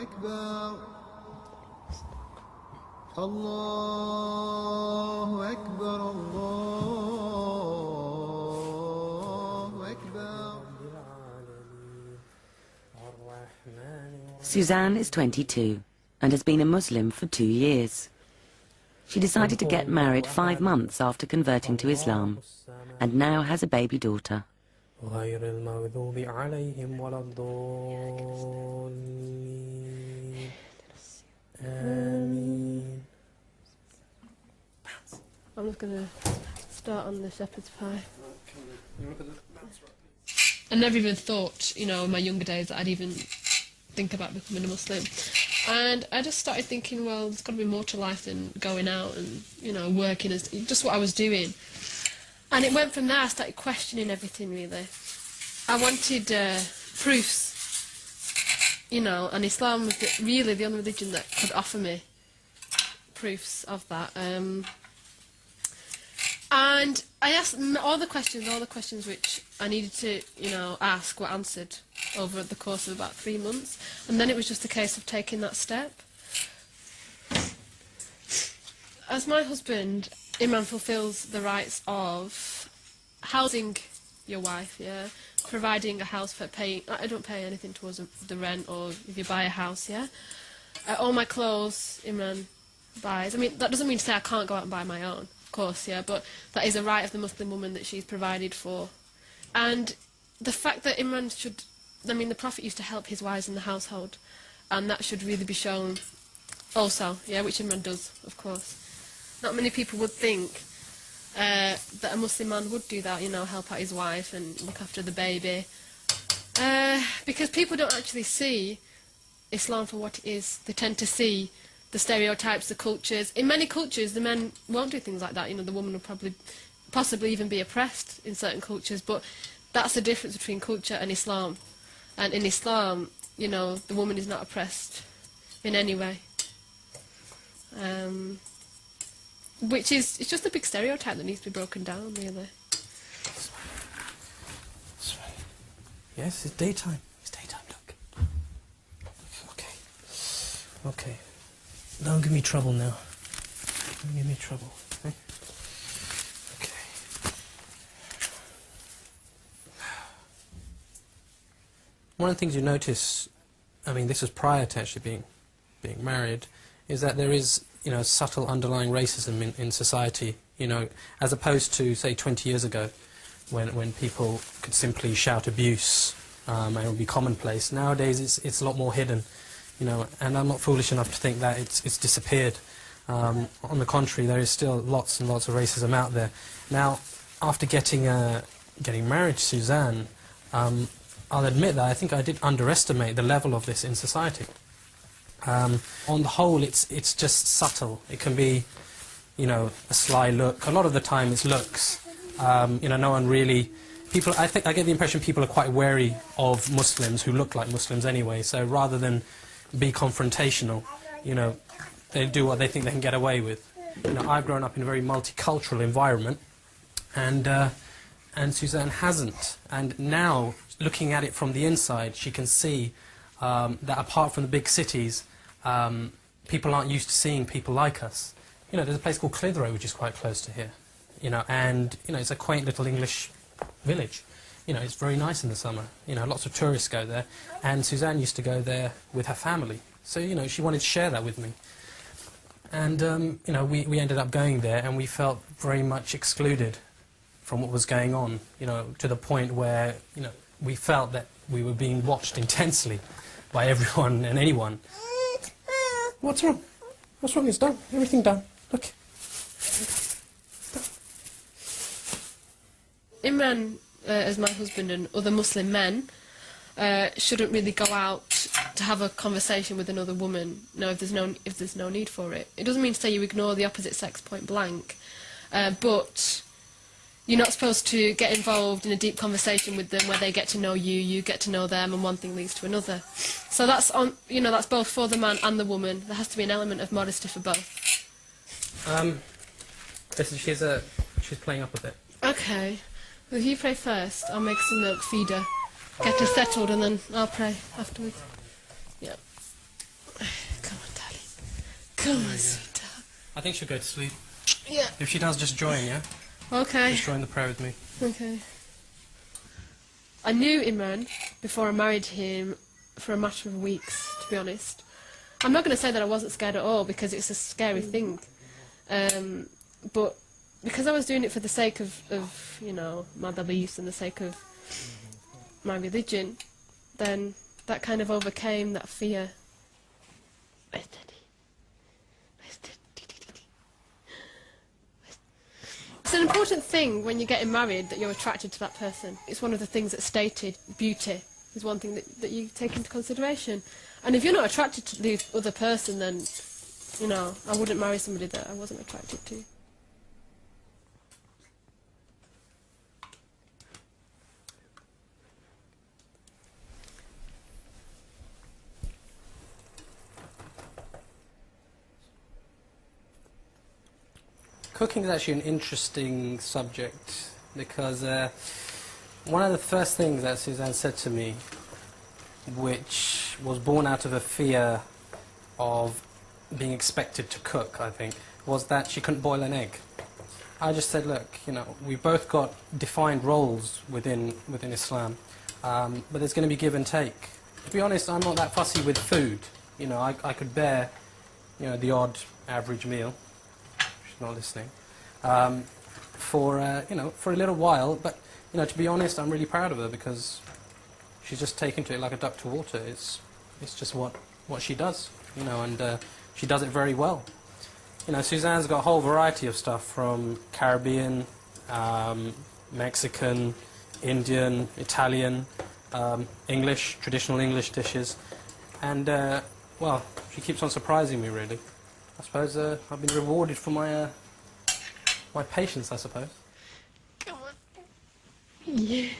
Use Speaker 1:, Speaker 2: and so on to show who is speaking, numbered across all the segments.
Speaker 1: أكبر الله أكبر الله أكبر.
Speaker 2: Suzanne is 22 and has been a Muslim for 2 years. She decided to get married 5 months after converting to Islam and now has a baby daughter.
Speaker 3: غير المغضوب عليهم ولا الضالين آمين.
Speaker 4: I'm just going to start on the shepherd's pie. I never even thought, you know, in my younger days that I'd even think about becoming a Muslim. And I just started thinking, well, there's got to be more to life than going out and, you know, working as just what I was doing. And it went from there. I started questioning everything, really. I wanted proofs, you know, and Islam was really the only religion that could offer me proofs of that. And I asked all the questions which I needed to, you know, ask were answered over the course of about 3 months. And then it was just a case of taking that step. As my husband, Imran fulfills the rights of housing your wife, yeah, providing a house for paying. I don't pay anything towards the rent or if you buy a house, yeah. All my clothes, Imran buys. I mean, that doesn't mean to say I can't go out and buy my own, of course, yeah, but that is a right of the Muslim woman that she's provided for. And the fact that Imran should, I mean, the Prophet used to help his wives in the household, and that should really be shown also, yeah, which Imran does, of course. Not many people would think that a Muslim man would do that, you know, help out his wife and look after the baby. Because people don't actually see Islam for what it is. They tend to see the stereotypes, the cultures. In many cultures, the men won't do things like that. You know, the woman will possibly even be oppressed in certain cultures. But that's the difference between culture and Islam. And in Islam, you know, the woman is not oppressed in any way. Which is, it's just a big stereotype that needs to be broken down, really.
Speaker 3: That's right. Yes, it's daytime. It's daytime, look. Okay. Okay. Don't give me trouble now. Don't give me trouble. Okay? Okay. One of the things you notice, I mean, this was prior to actually being married, is that there is, you know, subtle underlying racism in society, you know, as opposed to, say, 20 years ago, when people could simply shout abuse and it would be commonplace. Nowadays, it's a lot more hidden, you know, and I'm not foolish enough to think that it's disappeared. On the contrary, there is still lots and lots of racism out there. Now, after getting married to Suzanne, I'll admit that I think I did underestimate the level of this in society. On the whole, it's just subtle. It can be, you know, a sly look. A lot of the time it's looks. You know, no one really... I get the impression people are quite wary of Muslims who look like Muslims anyway, so rather than be confrontational, you know, they do what they think they can get away with. You know, I've grown up in a very multicultural environment, and Suzanne hasn't. And now, looking at it from the inside, she can see that apart from the big cities, people aren't used to seeing people like us. You know, there's a place called Clitheroe, which is quite close to here. You know, and, you know, it's a quaint little English village. You know, it's very nice in the summer. You know, lots of tourists go there. And Suzanne used to go there with her family. So, you know, she wanted to share that with me. And, you know, we ended up going there, and we felt very much excluded from what was going on, you know, to the point where, you know, we felt that we were being watched intensely by everyone and anyone. What's wrong? What's wrong? It's done. Everything done. Look.
Speaker 4: Imran, as my husband and other Muslim men, shouldn't really go out to have a conversation with another woman, if there's no need for it. It doesn't mean to say you ignore the opposite sex point blank, but you're not supposed to get involved in a deep conversation with them where they get to know you, you get to know them, and one thing leads to another. So that's you know, that's both for the man and the woman. There has to be an element of modesty for both.
Speaker 3: She's playing up a bit.
Speaker 4: Okay. Well, if you pray first, I'll make some milk, feed her, get her settled, and then I'll pray afterwards. Yeah. Come on, sweetheart.
Speaker 3: I think she'll go to sleep.
Speaker 4: Yeah.
Speaker 3: If she does, just join, yeah?
Speaker 4: Okay.
Speaker 3: Just join the prayer with me.
Speaker 4: Okay. I knew Imran before I married him for a matter of weeks, to be honest. I'm not going to say that I wasn't scared at all, because it's a scary thing. But because I was doing it for the sake of you know, my beliefs and the sake of my religion, then that kind of overcame that fear. It's an important thing when you're getting married that you're attracted to that person. It's one of the things that's stated. Beauty is one thing that you take into consideration. And if you're not attracted to the other person, then, you know, I wouldn't marry somebody that I wasn't attracted to.
Speaker 3: Cooking is actually an interesting subject because one of the first things that Suzanne said to me, which was born out of a fear of being expected to cook, I think, was that she couldn't boil an egg. I just said, look, you know, we've both got defined roles within Islam, but there's going to be give and take. To be honest, I'm not that fussy with food. You know, I could bear, you know, the odd average meal. She's not listening. For you know, for a little while, but you know, to be honest, I'm really proud of her because she's just taken to it like a duck to water. It's just what she does, you know, and she does it very well. You know, Suzanne's got a whole variety of stuff from Caribbean, Mexican, Indian, Italian, English, traditional English dishes, and well, she keeps on surprising me really. I suppose I've been rewarded for my my patience, I suppose.
Speaker 4: Come on. Yes.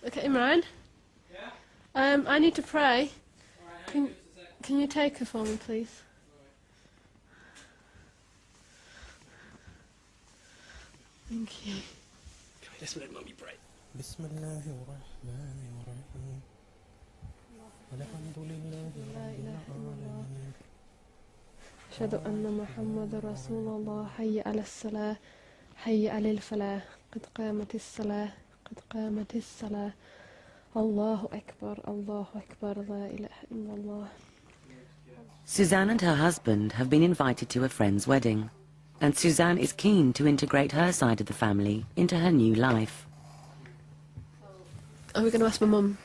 Speaker 4: Okay, Imran. Yeah? I need to pray. Can you take her for me, please? Thank you.
Speaker 3: Let's let Mummy pray. Bismillahirrahmanirrahim.
Speaker 4: أشهد أن محمد رسول الله حي على الصلاة حي على الفلاح قد قامت الصلاة قد قامت الصلاة الله أكبر لا إله إلا الله.
Speaker 2: Suzanne and her husband have been invited to a friend's wedding, and Suzanne is keen to integrate her side of the family into her new life.
Speaker 4: Are we going to ask my mum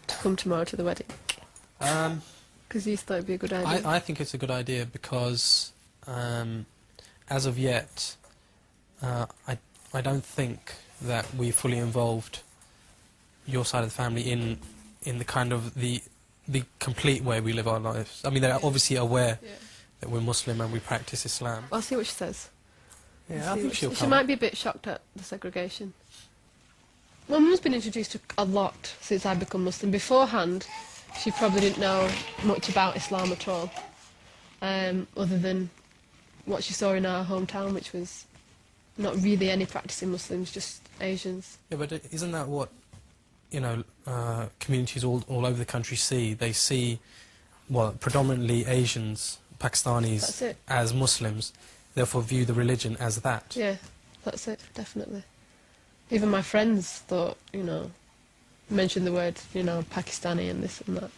Speaker 4: to come tomorrow to the wedding? Because you thought it'd be a good idea.
Speaker 3: I think it's a good idea because, as of yet, I don't think that we fully involved your side of the family in the kind of the complete way we live our lives. I mean, they're obviously aware that we're Muslim and we practice Islam.
Speaker 4: I'll see what she says.
Speaker 3: Yeah, I think she'll come.
Speaker 4: She might be a bit shocked at the segregation. My mum's been introduced to a lot since I become Muslim. Beforehand, she probably didn't know much about Islam at all, other than what she saw in our hometown, which was not really any practicing Muslims, just Asians.
Speaker 3: Yeah, but isn't that what, you know, communities all over the country see? They see, well, predominantly Asians, Pakistanis, as Muslims, therefore view the religion as that.
Speaker 4: Yeah, that's it, definitely. Even my friends thought, you know, mentioned the word, you know, Pakistani and this and that,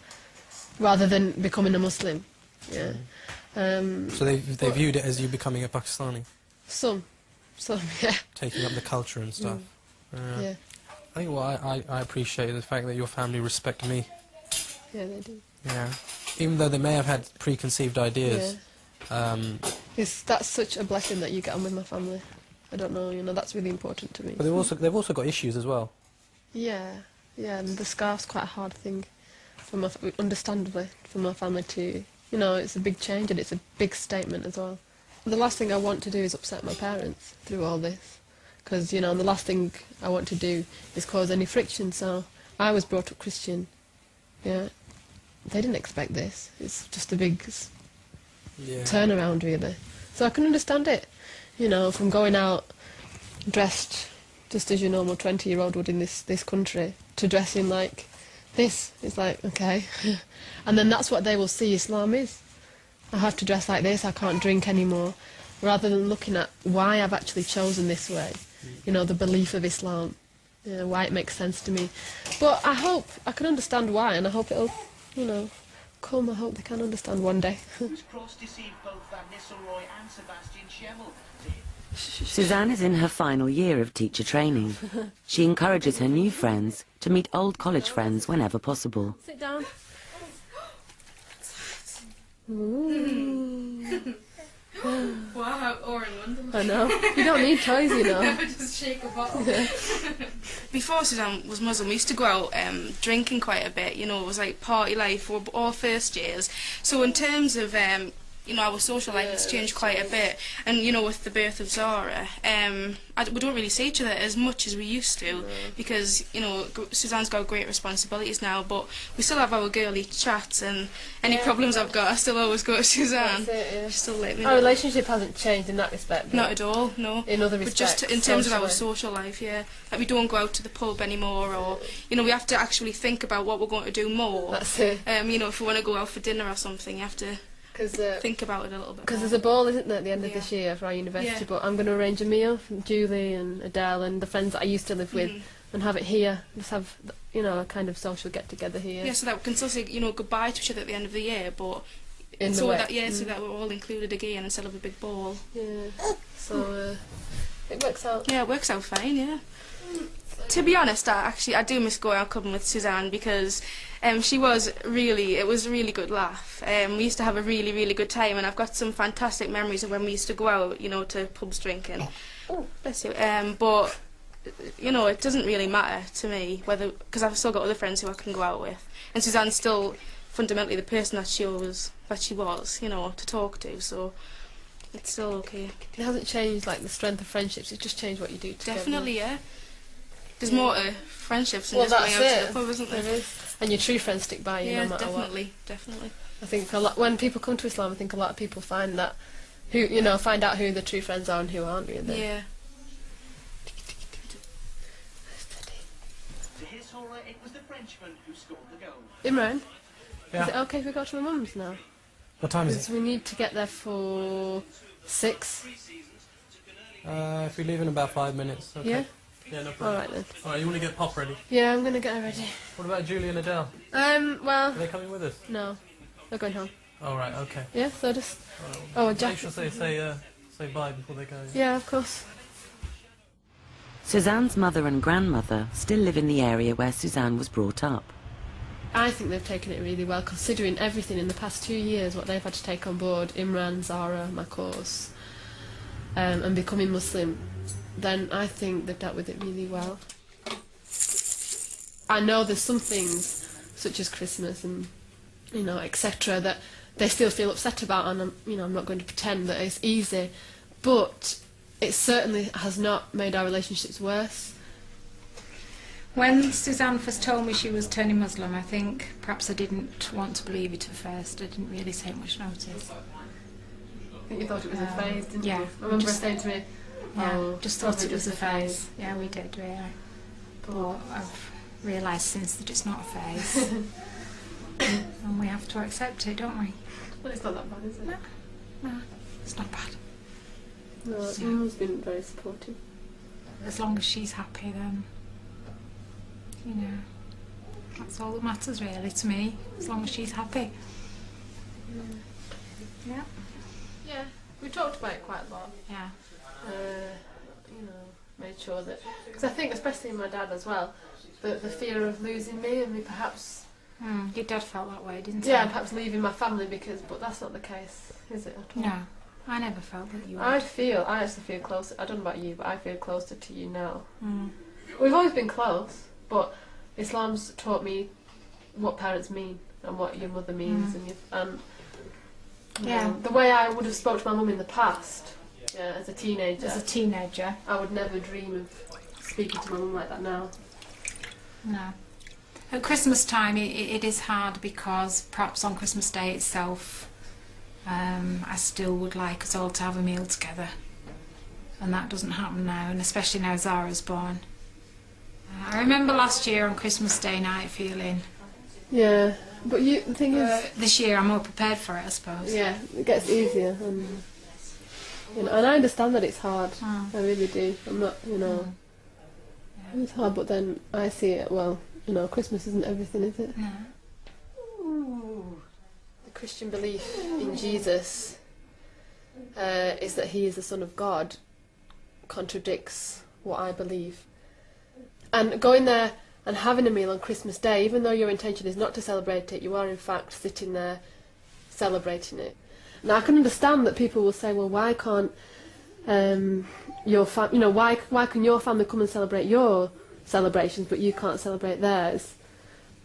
Speaker 4: rather than becoming a Muslim. Yeah.
Speaker 3: So they viewed it as you becoming a Pakistani?
Speaker 4: Some, yeah.
Speaker 3: Taking up the culture and stuff.
Speaker 4: Yeah.
Speaker 3: I think I appreciate the fact that your family respect me.
Speaker 4: Yeah, they do.
Speaker 3: Yeah. Even though they may have had preconceived ideas.
Speaker 4: Yeah. That's such a blessing that you get on with my family. I don't know, you know, that's really important to me.
Speaker 3: But they've also got issues as well.
Speaker 4: Yeah, and the scarf's quite a hard thing, understandably, for my family to, you know, it's a big change and it's a big statement as well. The last thing I want to do is upset my parents through all this, because, you know, the last thing I want to do is cause any friction. So I was brought up Christian, yeah. They didn't expect this. It's just a big turnaround, really. So I can understand it, you know, from going out dressed just as your normal 20-year-old would in this country, to dressing like this. It's like, okay. And then that's what they will see Islam is. I have to dress like this, I can't drink anymore, rather than looking at why I've actually chosen this way, you know, the belief of Islam, why it makes sense to me. But I hope I can understand why, and I hope it'll, you know, come. I hope they can understand one day.
Speaker 5: Whose cross deceived both Van Nistelrooy and Sebastian Schemmel.
Speaker 2: Suzanne is in her final year of teacher training. She encourages her new friends to meet old college friends whenever possible.
Speaker 4: Sit down. Ooh.
Speaker 6: Wow, or in London.
Speaker 4: I know. You don't need toys, you know.
Speaker 6: Just shake a bottle.
Speaker 7: Before Suzanne was Muslim, we used to go out drinking quite a bit. You know, it was like party life, or all first years. So in terms of you know, our social life has changed quite a bit. And you know, with the birth of Zara, we don't really see each other as much as we used to, because you know, Suzanne's got great responsibilities now. But we still have our girly chats, and any problems I've got, I still always go to Suzanne.
Speaker 4: That's it, yeah.
Speaker 7: She still let me know.
Speaker 4: Our relationship hasn't changed in that respect.
Speaker 7: Not at all, no.
Speaker 4: In other
Speaker 7: But
Speaker 4: respects.
Speaker 7: just in terms of our
Speaker 4: socially.
Speaker 7: social life, yeah. Like we don't go out to the pub anymore, or, you know, we have to actually think about what we're going to do more.
Speaker 4: That's it.
Speaker 7: You know, if we want to go out for dinner or something, you have to think about it a little bit
Speaker 4: Because
Speaker 7: more.
Speaker 4: there's a ball, isn't there, at the end of
Speaker 7: Yeah.
Speaker 4: this year for our university,
Speaker 7: Yeah.
Speaker 4: but I'm going to arrange a meal for Julie and Adele and the friends that I used to live with and have it here. Just have, you know, a kind of social get-together here.
Speaker 7: Yeah, so that we can still say, you know, goodbye to each other at the end of the year, but
Speaker 4: In the
Speaker 7: so
Speaker 4: way.
Speaker 7: that, so that we're all included again instead of a big ball.
Speaker 4: Yeah. So, it works out.
Speaker 7: Yeah, it works out fine, yeah. To be honest, I do miss going out clubbing with Suzanne, because it was a really good laugh. We used to have a really, really good time, and I've got some fantastic memories of when we used to go out, you know, to pubs drinking. Oh, bless you. But, you know, it doesn't really matter to me, whether, because I've still got other friends who I can go out with. And Suzanne's still fundamentally the person that she was, you know, to talk to, so it's still okay.
Speaker 4: It hasn't changed, like, the strength of friendships. It's just changed what you do together.
Speaker 7: Definitely, yeah. There's more to friendships than
Speaker 4: Well,
Speaker 7: just going
Speaker 4: that's
Speaker 7: out
Speaker 4: it.
Speaker 7: to the pub, isn't there?
Speaker 4: There is. And your true friends stick by you
Speaker 7: Yeah,
Speaker 4: no matter
Speaker 7: definitely, definitely.
Speaker 4: what. I think when people come to Islam, I think a lot of people find out who the true friends are and who aren't really.
Speaker 7: Yeah.
Speaker 5: To his horror, it was the Frenchman who scored the goal.
Speaker 4: Imran,
Speaker 3: Yeah.
Speaker 4: is it okay if we go to my mum's now?
Speaker 3: What time is
Speaker 4: Because
Speaker 3: it?
Speaker 4: we need to get there for 6.
Speaker 3: If we leave in about 5 minutes. Okay.
Speaker 4: Yeah?
Speaker 3: Yeah, no problem.
Speaker 4: Alright then.
Speaker 3: Alright, you want to get pop ready?
Speaker 4: Yeah, I'm going to get her ready.
Speaker 3: What about Julie and Adele?
Speaker 4: Well,
Speaker 3: Are they coming with us?
Speaker 4: no. They're going home.
Speaker 3: Alright, okay.
Speaker 4: Yeah, so just... Oh, Jack.
Speaker 3: Make sure they say bye before they go.
Speaker 4: Yeah, of course.
Speaker 2: Suzanne's mother and grandmother still live in the area where Suzanne was brought up.
Speaker 4: I think they've taken it really well, considering everything in the past 2 years, what they've had to take on board, Imran, Zara, my course, and becoming Muslim. Then I think they've dealt with it really well. I know there's some things, such as Christmas and, you know, etc., that they still feel upset about, and I'm not going to pretend that it's easy, but it certainly has not made our relationships worse.
Speaker 6: When Suzanne first told me she was turning Muslim, I think perhaps I didn't want to believe it at first. I didn't really take much notice.
Speaker 4: I think you thought it was a phase, didn't
Speaker 6: yeah,
Speaker 4: you? I remember
Speaker 6: just-
Speaker 4: saying to me,
Speaker 6: Yeah,
Speaker 4: oh,
Speaker 6: just thought
Speaker 4: probably
Speaker 6: it was a
Speaker 4: just
Speaker 6: phase. Yeah, we did, really. But I've realised since that it's not a phase. And we have to accept it, don't we?
Speaker 4: Well, it's not that bad, is it?
Speaker 6: No, it's not bad.
Speaker 4: No,
Speaker 6: So-
Speaker 4: Mum's been very supportive.
Speaker 6: As long as she's happy, then, you know, that's all that matters really to me. As long as she's happy. Yeah.
Speaker 4: Yeah, we talked about it quite a lot.
Speaker 6: Yeah.
Speaker 4: You know, made sure that... Because I think, especially my dad as well, the fear of losing me and me perhaps...
Speaker 6: Your dad felt that way, didn't he?
Speaker 4: Yeah, perhaps leaving my family because... But that's not the case, is it at all?
Speaker 6: No, I never felt that you would.
Speaker 4: I actually feel closer... I don't know about you, but I feel closer to you now.
Speaker 6: Mm.
Speaker 4: We've always been close, but Islam's taught me what parents mean and what your mother means and
Speaker 6: Yeah.
Speaker 4: the way I would have spoke to my mum in the past, as a teenager,
Speaker 6: As a teenager,
Speaker 4: I would never dream of speaking to my mum like that now.
Speaker 6: no. At Christmas time it is hard because perhaps on Christmas Day itself I still would like us all to have a meal together, and that doesn't happen now, and especially now Zara's born. I remember last year on Christmas Day night feeling
Speaker 4: Yeah. But the thing is,
Speaker 6: This year I'm more prepared for it, I suppose.
Speaker 4: yeah, it gets easier, and and I understand that it's hard. I really do. I'm not, it's hard, but then I see it. Well, Christmas isn't everything, is it?
Speaker 6: No.
Speaker 4: The Christian belief in Jesus is that he is the Son of God contradicts what I believe. And going there and having a meal on Christmas Day, even though your intention is not to celebrate it, you are in fact sitting there celebrating it. Now I can understand that people will say, well, why can't why can your family come and celebrate your celebrations but you can't celebrate theirs?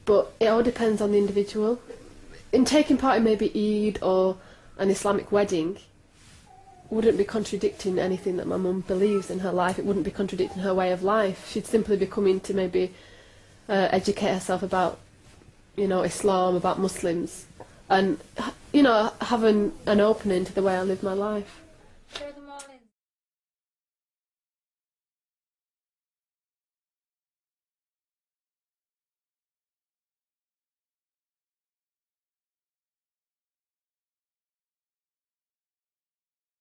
Speaker 4: But it all depends on the individual. In taking part in maybe Eid or an Islamic wedding wouldn't be contradicting anything that my mum believes in her life. It wouldn't be contradicting her way of life. She'd simply be coming to maybe educate herself about, Islam, about Muslims, and, having an opening to the way I live my life.